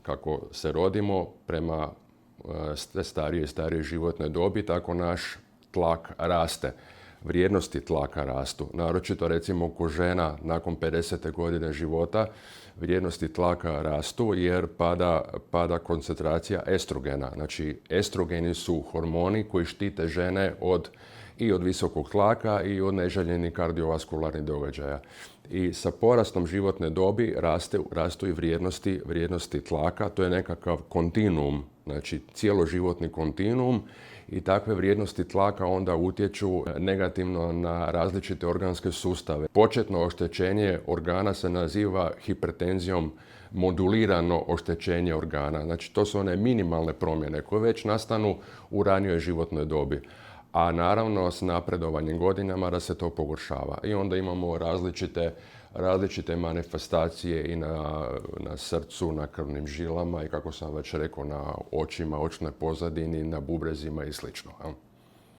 kako se rodimo prema sve starije i starije životne dobi, tako naš tlak raste. Vrijednosti tlaka rastu. Naročito recimo kod žena nakon 50. godine života vrijednosti tlaka rastu jer pada koncentracija estrogena. Znači estrogeni su hormoni koji štite žene i od visokog tlaka i od neželjenih kardiovaskularnih događaja. I sa porastom životne dobi rastu i vrijednosti tlaka. To je nekakav kontinuum, znači cijeloživotni kontinuum i takve vrijednosti tlaka onda utječu negativno na različite organske sustave. Početno oštećenje organa se naziva hipertenzijom modulirano oštećenje organa. Znači to su one minimalne promjene koje već nastanu u ranijoj životnoj dobi. A naravno s napredovanjem godinama da se to pogoršava. I onda imamo različite manifestacije i na srcu, na krvnim žilama i kako sam već rekao na očima, očnoj pozadini, na bubrezima i slično.